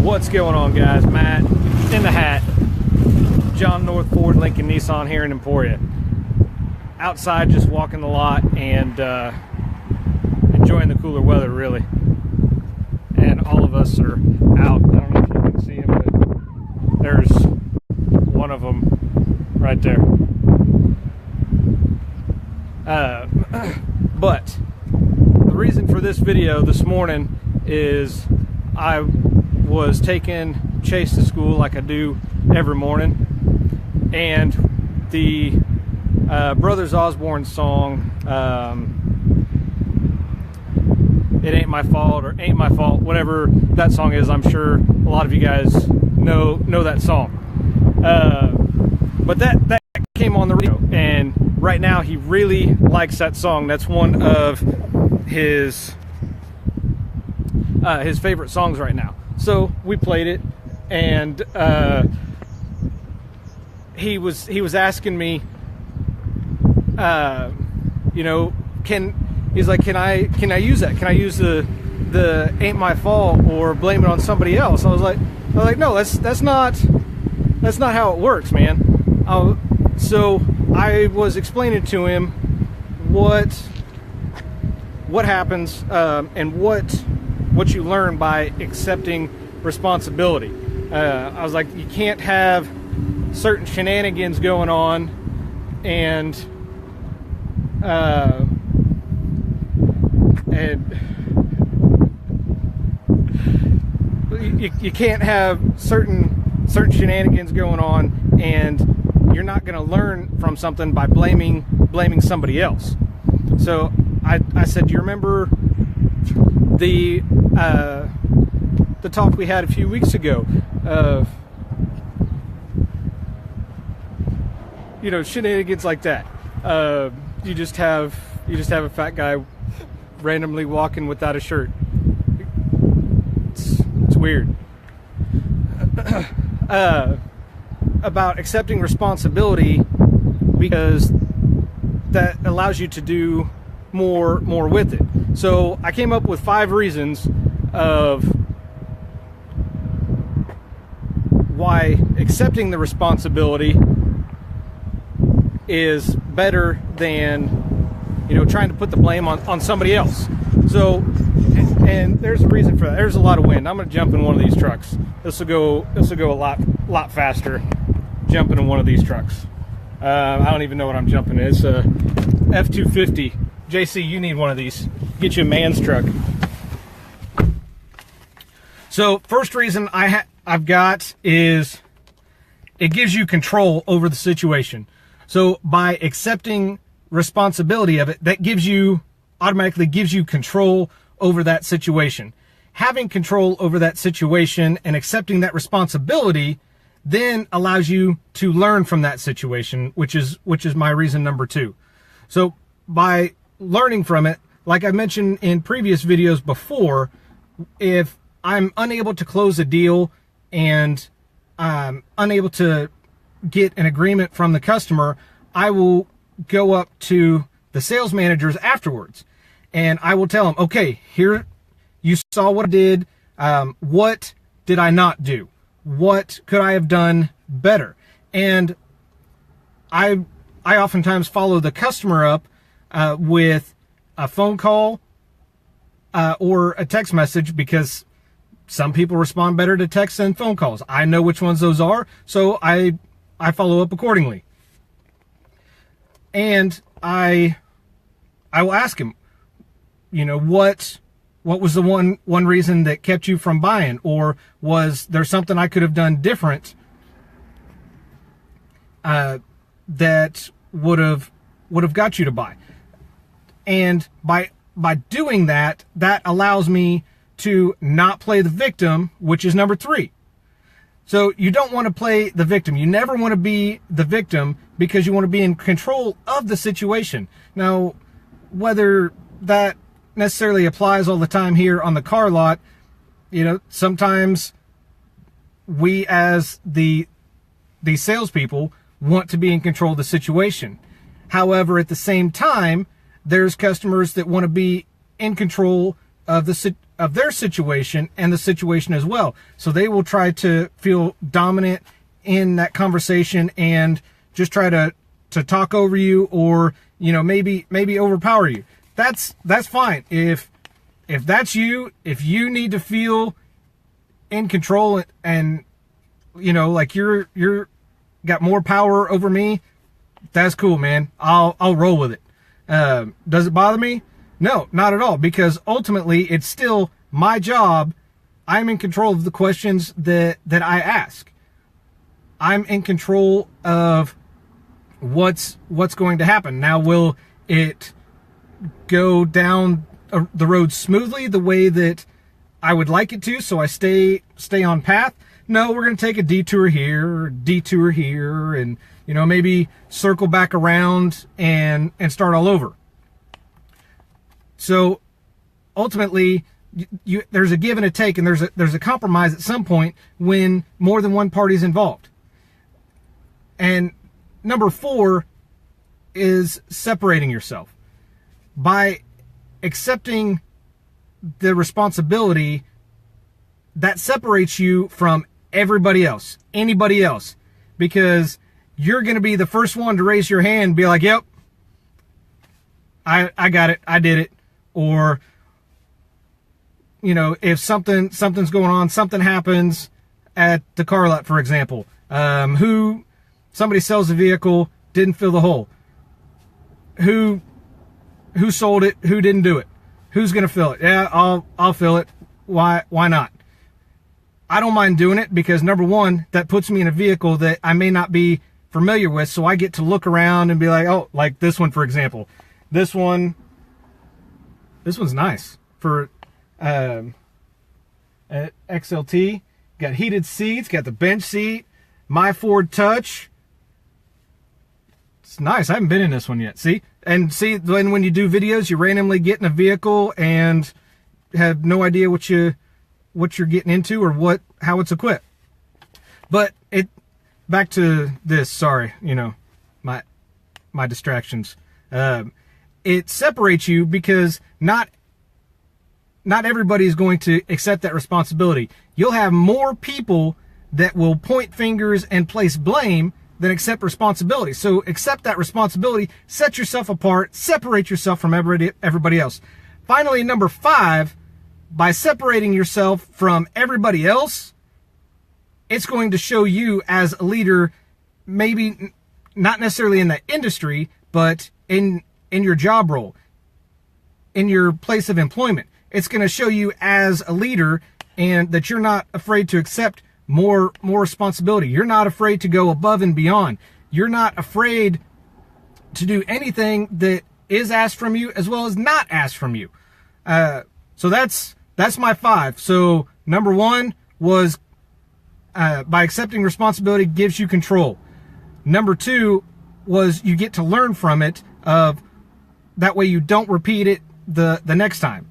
What's going on, guys? Matt in the hat, John North Ford Lincoln Nissan here in Emporia. Outside, just walking the lot and enjoying the cooler weather, really. And all of us are out. I don't know if you can see him, but there's one of them right there. But the reason for this video this morning is I was taking Chase to school like I do every morning, and the Brothers Osborne song, It Ain't My Fault, or Ain't My Fault, whatever that song is. I'm sure a lot of you guys know that song. But that came on the radio, and right now he really likes that song. That's one of his favorite songs right now. So we played it, and he was asking me, you know, he's like, can I use that? Can I use the Ain't My Fault or blame it on somebody else? I was like, no, that's not how it works, man. So I was explaining to him what happens and what you learn by accepting responsibility. I was like, you can't have certain shenanigans going on, and you can't have certain shenanigans going on, and you're not going to learn from something by blaming somebody else. So I said, do you remember the talk we had a few weeks ago of, you know, shenanigans like that? You just have a fat guy randomly walking without a shirt. It's weird. About accepting responsibility, because that allows you to do more with it. So I came up with 5 reasons of why accepting the responsibility is better than, you know, trying to put the blame on somebody else. So, and there's a reason for that. There's a lot of wind. I'm going to jump in one of these trucks. This will go a lot faster jumping in one of these trucks. I don't even know what I'm jumping in. It's a F-250. JC, you need one of these. Get you a man's truck. So first reason I've got is it gives you control over the situation. So by accepting responsibility of it, that automatically gives you control over that situation. Having control over that situation and accepting that responsibility then allows you to learn from that situation, which is my reason number 2. So by learning from it, like I mentioned in previous videos before, if I'm unable to close a deal and I'm unable to get an agreement from the customer, I will go up to the sales managers afterwards, and I will tell them, okay, here, you saw what I did. What did I not do? What could I have done better? And I oftentimes follow the customer up with a phone call or a text message, because some people respond better to text than phone calls. I know which ones those are, so I follow up accordingly. And I will ask him, you know, what was the one reason that kept you from buying, or was there something I could have done different that would have got you to buy? And by doing that, that allows me to not play the victim, which is number 3. So you don't want to play the victim. You never want to be the victim, because you want to be in control of the situation. Now, whether that necessarily applies all the time here on the car lot, you know, sometimes we as the salespeople want to be in control of the situation. However, at the same time, there's customers that want to be in control of the of their situation and the situation as well. So they will try to feel dominant in that conversation and just try to talk over you, or, you know, maybe overpower you. That's fine. If that's you, if you need to feel in control and you know, like you're got more power over me, that's cool, man. I'll roll with it. Does it bother me? No, not at all, because ultimately it's still my job. I'm in control of the questions that I ask. I'm in control of what's going to happen. Now, will it go down the road smoothly the way that I would like it to, so I stay on path? No, we're going to take a detour here, and, you know, maybe circle back around and start all over. So ultimately, there's a give and a take, and there's a compromise at some point when more than one party is involved. And number 4 is separating yourself. By accepting the responsibility, that separates you from everybody else, anybody else, because you're going to be the first one to raise your hand and be like, yep, I got it, I did it. Or, you know, if something's going on, something happens at the car lot, for example, somebody sells a vehicle, didn't fill the hole. Who sold it? Who didn't do it? Who's going to fill it? Yeah, I'll fill it. Why not? I don't mind doing it because, number one, that puts me in a vehicle that I may not be familiar with, so I get to look around and be like, oh, like this one, for example. This one's nice for XLT. Got heated seats, got the bench seat, my Ford Touch. It's nice. I haven't been in this one yet. See? And see, when you do videos, you randomly get in a vehicle and have no idea what you're getting into or how it's equipped. But back to this, sorry, you know, my distractions. It separates you because not everybody is going to accept that responsibility. You'll have more people that will point fingers and place blame than accept responsibility. So accept that responsibility, set yourself apart, separate yourself from everybody else. Finally, number 5, by separating yourself from everybody else, it's going to show you as a leader, maybe not necessarily in the industry, but in your job role, in your place of employment. It's going to show you as a leader and that you're not afraid to accept more responsibility. You're not afraid to go above and beyond. You're not afraid to do anything that is asked from you as well as not asked from you. So that's my 5. So number 1 was by accepting responsibility gives you control. Number 2 was you get to learn from it. That way you don't repeat it the next time.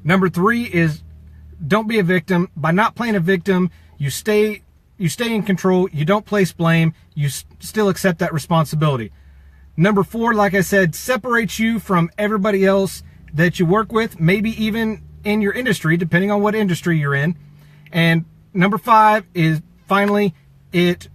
Number 3 is don't be a victim. By not playing a victim, you stay in control. You don't place blame. You still accept that responsibility. Number 4, like I said, separates you from everybody else that you work with, maybe even in your industry, depending on what industry you're in. And number 5 is finally, it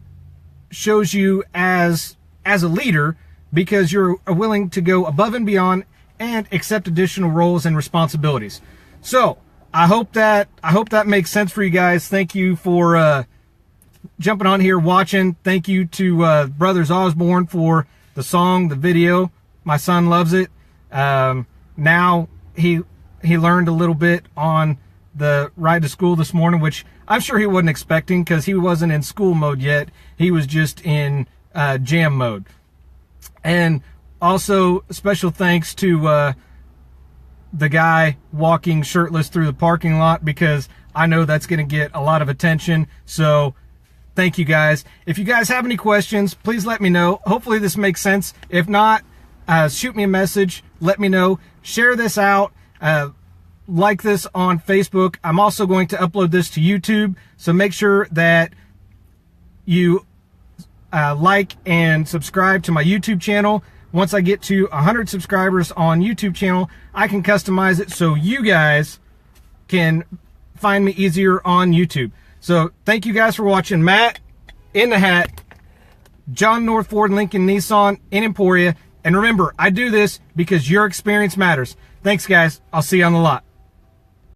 shows you as a leader because you're willing to go above and beyond and accept additional roles and responsibilities. So I hope that makes sense for you guys. Thank you for jumping on here, watching. Thank you to Brothers Osborne for the song, the video. My son loves it. Now he learned a little bit on the ride to school this morning, which I'm sure he wasn't expecting because he wasn't in school mode yet. He was just in jam mode. And also special thanks to the guy walking shirtless through the parking lot, because I know that's going to get a lot of attention. So thank you guys. If you guys have any questions, please let me know. Hopefully this makes sense. If not, shoot me a message. Let me know. Share this out. Like this on Facebook. I'm also going to upload this to YouTube. So make sure that you like and subscribe to my YouTube channel. Once I get to 100 subscribers on YouTube channel, I can customize it so you guys can find me easier on YouTube. So thank you guys for watching. Matt in the Hat, John North Ford Lincoln Nissan in Emporia. And remember, I do this because your experience matters. Thanks, guys. I'll see you on the lot.